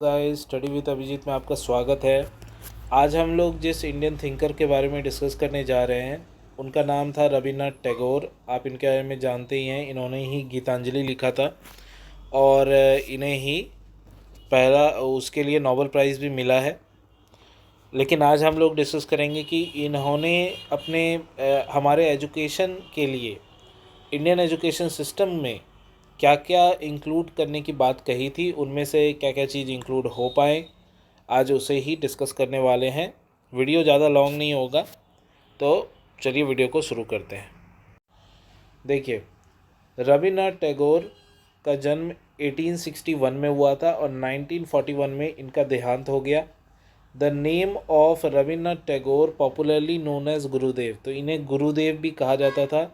Guys, study with Abhijit में आपका स्वागत है। आज हम लोग जिस इंडियन थिंकर के बारे में डिस्कस करने जा रहे हैं उनका नाम था रविन्द्रनाथ टैगोर। आप इनके बारे में जानते ही हैं, इन्होंने ही गीतांजलि लिखा था और इन्हें ही पहला उसके लिए नोबेल प्राइज़ भी मिला है। लेकिन आज हम लोग डिस्कस करेंगे कि इन्होंने अपने हमारे एजुकेशन के लिए इंडियन एजुकेशन सिस्टम में क्या क्या इंक्लूड करने की बात कही थी, उनमें से क्या क्या चीज़ इंक्लूड हो पाए, आज उसे ही डिस्कस करने वाले हैं। वीडियो ज़्यादा लॉन्ग नहीं होगा, तो चलिए वीडियो को शुरू करते हैं। देखिए, रविन्द्रनाथ टैगोर का जन्म 1861 में हुआ था और 1941 में इनका देहांत हो गया। The name of Rabindranath Tagore popularly known as Gurudev, तो इन्हें गुरुदेव भी कहा जाता था,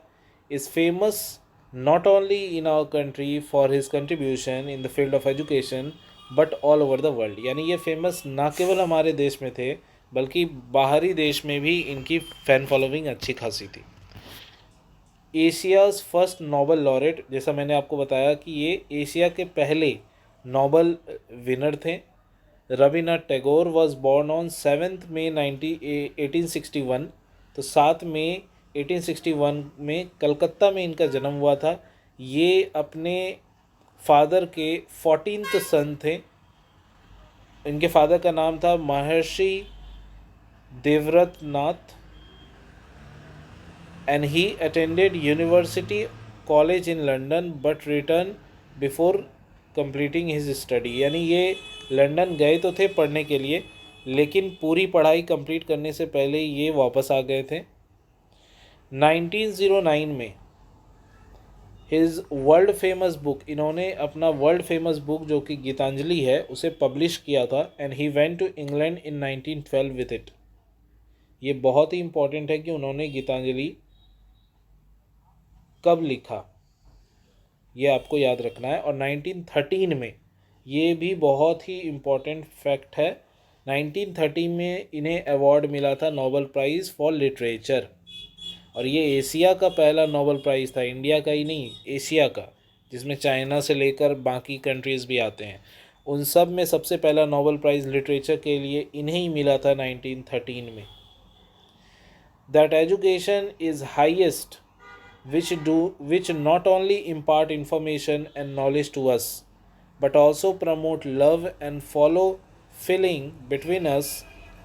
is famous not only in our country for his contribution in the field of education but all over the world। यानी ये फेमस ना केवल हमारे देश में थे बल्कि बाहरी देश में भी इनकी फ़ैन फॉलोइंग अच्छी खासी थी। एशियाज़ फर्स्ट नोबेल लॉरेट, जैसा मैंने आपको बताया कि ये एशिया के पहले नोबेल विनर थे। Rabindranath Tagore was born on 7 मई 1861, तो 7 मई 1861 में कलकत्ता में इनका जन्म हुआ था। ये अपने फादर के 14th सन थे। इनके फादर का नाम था Maharshi Devvrat Nath and he attended university college in London but return before completing his study. यानी ये लंदन गए तो थे पढ़ने के लिए, लेकिन पूरी पढ़ाई कंप्लीट करने से पहले ये वापस आ गए थे। 1909 में हिज वर्ल्ड फेमस बुक, इन्होंने अपना वर्ल्ड फेमस बुक जो कि गीतांजलि है उसे पब्लिश किया था and he went to England in 1912 with it. ये बहुत ही इम्पोर्टेंट है कि उन्होंने गीतांजलि कब लिखा, ये आपको याद रखना है। और 1913 में, ये भी बहुत ही इम्पोर्टेंट फैक्ट है, 1913 में इन्हें अवार्ड मिला था नोबेल प्राइज़ फॉर लिटरेचर। और ये एशिया का पहला नोबेल प्राइज़ था, इंडिया का ही नहीं, एशिया का, जिसमें चाइना से लेकर बाकी कंट्रीज़ भी आते हैं। उन सब में सबसे पहला नोबेल प्राइज़ लिटरेचर के लिए इन्हें ही मिला था 1913 में। That education is highest which not only impart information and knowledge to us but also promote love and follow feeling between us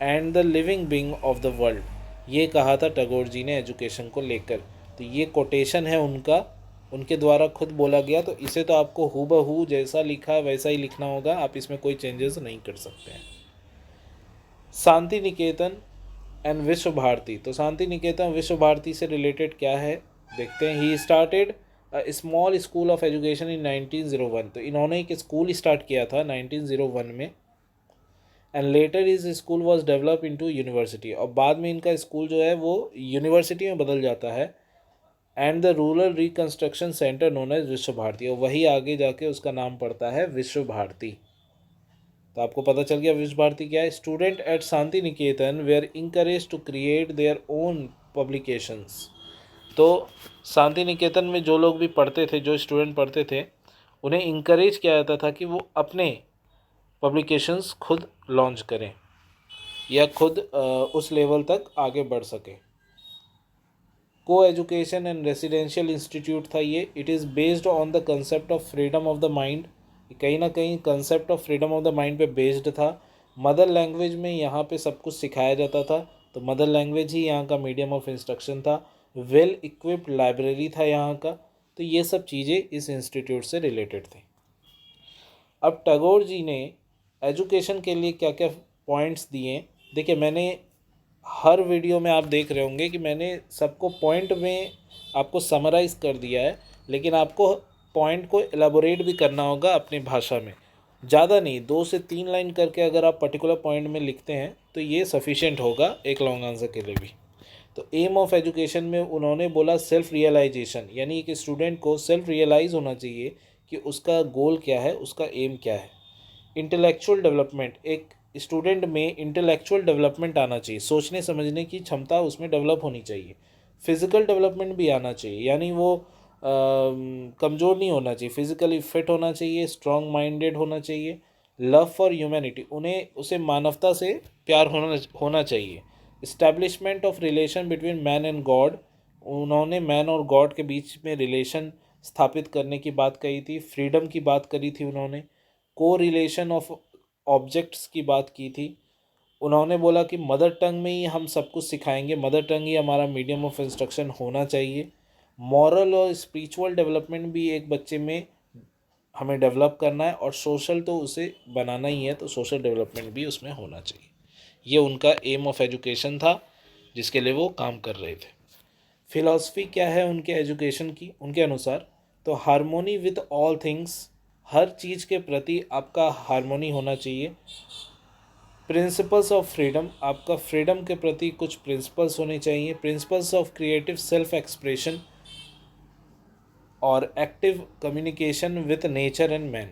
and the living being of the world। ये कहा था टैगोर जी ने एजुकेशन को लेकर। तो ये कोटेशन है उनका, उनके द्वारा खुद बोला गया, तो इसे तो आपको हूबहू जैसा लिखा वैसा ही लिखना होगा, आप इसमें कोई चेंजेस नहीं कर सकते हैं। शांति निकेतन एंड विश्व भारती, तो शांति निकेतन विश्व भारती से रिलेटेड क्या है देखते हैं। He started small school of education in 1901, तो इन्होंने एक स्कूल स्टार्ट किया था 1901 में and later is school was develop into university, और बाद में इनका स्कूल जो है वो यूनिवर्सिटी में बदल जाता है। And the rural reconstruction centre known as Vishwa Bharati, और वही आगे जाके उसका नाम पड़ता है विश्व भारती। तो आपको पता चल गया विश्व भारती क्या है। Student at Shanti Niketan were encourage to create their own publications, तो शांति निकेतन में जो लोग भी पढ़ते थे, जो स्टूडेंट पढ़ते थे, उन्हें इंकरेज किया जाता था कि वो अपने पब्लिकेशंस खुद लॉन्च करें या खुद उस लेवल तक आगे बढ़ सके। को एजुकेशन एंड रेसिडेंशियल इंस्टीट्यूट था ये। It is based on the concept of freedom of the mind, कहीं ना कहीं concept of freedom of the mind पे बेस्ड था। मदर लैंग्वेज में यहाँ पे सब कुछ सिखाया जाता था, तो मदर लैंग्वेज ही यहाँ का मीडियम ऑफ इंस्ट्रक्शन था। वेल इक्विप्ड लाइब्रेरी था यहाँ का। तो ये सब चीज़ें इस इंस्टीट्यूट से रिलेटेड थी। अब टैगोर जी ने एजुकेशन के लिए क्या क्या पॉइंट्स दिए, देखिए मैंने हर वीडियो में आप देख रहे होंगे कि मैंने सबको पॉइंट में आपको समराइज़ कर दिया है, लेकिन आपको पॉइंट को एलाबोरेट भी करना होगा अपनी भाषा में। ज़्यादा नहीं, 2 से 3 लाइन करके अगर आप पर्टिकुलर पॉइंट में लिखते हैं तो ये सफिशिएंट होगा एक लॉन्ग आंसर के लिए भी। तो एम ऑफ एजुकेशन में उन्होंने बोला सेल्फ रियलाइजेशन, यानी एक स्टूडेंट को सेल्फ रियलाइज़ होना चाहिए कि उसका गोल क्या है, उसका एम क्या है। इंटेलेक्चुअल डेवलपमेंट, एक स्टूडेंट में इंटेलेक्चुअल डेवलपमेंट आना चाहिए, सोचने समझने की क्षमता उसमें डेवलप होनी चाहिए। फिज़िकल डेवलपमेंट भी आना चाहिए, यानी वो कमज़ोर नहीं होना चाहिए, फिज़िकली फिट होना चाहिए, स्ट्रॉन्ग माइंडेड होना चाहिए। लव फॉर ह्यूमैनिटी, उन्हें उसे मानवता से प्यार होना चाहिए। Establishment of relation between man and God, उन्होंने मैन और गॉड के बीच में रिलेशन स्थापित करने की बात कही थी। फ्रीडम की बात करी थी उन्होंने। को रिलेशन ऑफ ऑब्जेक्ट्स की बात की थी। उन्होंने बोला कि मदर टंग में ही हम सब कुछ सिखाएंगे, मदर टंग ही हमारा मीडियम ऑफ इंस्ट्रक्शन होना चाहिए। मॉरल और स्पिरिचुअल डेवलपमेंट भी एक बच्चे में हमें डेवलप करना है, और सोशल तो उसे बनाना ही है, तो सोशल डेवलपमेंट भी उसमें होना चाहिए। ये उनका एम ऑफ एजुकेशन था जिसके लिए वो काम कर रहे थे। फिलॉसफी क्या है उनके एजुकेशन की? उनके अनुसार तो हारमोनी विद ऑल थिंग्स, हर चीज़ के प्रति आपका हारमोनी होना चाहिए। प्रिंसिपल्स ऑफ फ्रीडम, आपका फ्रीडम के प्रति कुछ प्रिंसिपल्स होने चाहिए। Principles of creative self expression और active communication with nature and man,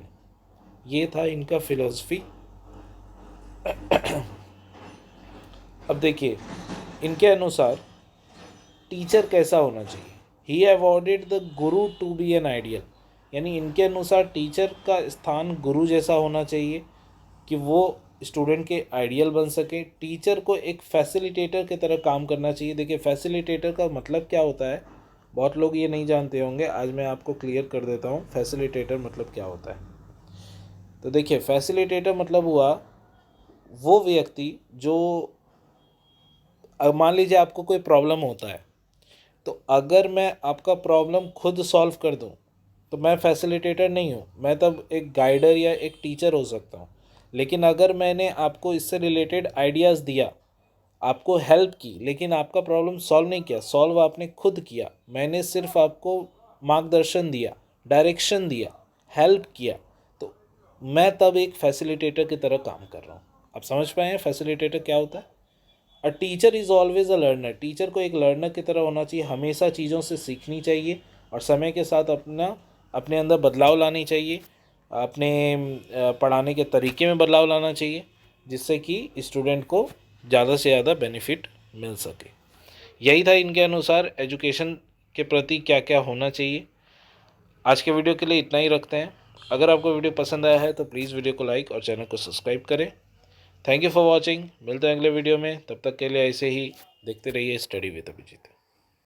ये था इनका फिलॉसफी। अब देखिए इनके अनुसार टीचर कैसा होना चाहिए। ही awarded the Guru to be an ideal, यानी इनके अनुसार टीचर का स्थान गुरु जैसा होना चाहिए कि वो स्टूडेंट के आइडियल बन सके। टीचर को एक फैसिलिटेटर की तरह काम करना चाहिए। देखिए फैसिलिटेटर का मतलब क्या होता है, बहुत लोग ये नहीं जानते होंगे, आज मैं आपको क्लियर कर देता हूँ फैसिलिटेटर मतलब क्या होता है। तो देखिए फैसिलिटेटर मतलब हुआ वो व्यक्ति जो, मान लीजिए आपको कोई प्रॉब्लम होता है, तो अगर मैं आपका प्रॉब्लम खुद सॉल्व कर दूं तो मैं फैसिलिटेटर नहीं हूं, मैं तब एक गाइडर या एक टीचर हो सकता हूं। लेकिन अगर मैंने आपको इससे रिलेटेड आइडियाज़ दिया, आपको हेल्प की, लेकिन आपका प्रॉब्लम सॉल्व नहीं किया, सॉल्व आपने खुद किया, मैंने सिर्फ आपको मार्गदर्शन दिया, डायरेक्शन दिया, हेल्प किया, तो मैं तब एक फैसिलिटेटर की तरह काम कर रहा हूँ। आप समझ पाए हैं फैसिलिटेटर क्या होता है? A teacher is always a learner, teacher को एक लर्नर की तरह होना चाहिए, हमेशा चीज़ों से सीखनी चाहिए और समय के साथ अपने अंदर बदलाव लानी चाहिए, अपने पढ़ाने के तरीके में बदलाव लाना चाहिए, जिससे कि स्टूडेंट को ज़्यादा से ज़्यादा बेनिफिट मिल सके। यही था इनके अनुसार एजुकेशन के प्रति क्या क्या होना चाहिए। आज के वीडियो के लिए इतना ही रखते हैं। अगर आपको वीडियो पसंद आया है तो प्लीज़ वीडियो को लाइक और चैनल को सब्सक्राइब करें। थैंक यू फॉर वॉचिंग, मिलते हैं अगले वीडियो में, तब तक के लिए ऐसे ही देखते रहिए स्टडी विद अभिजीत।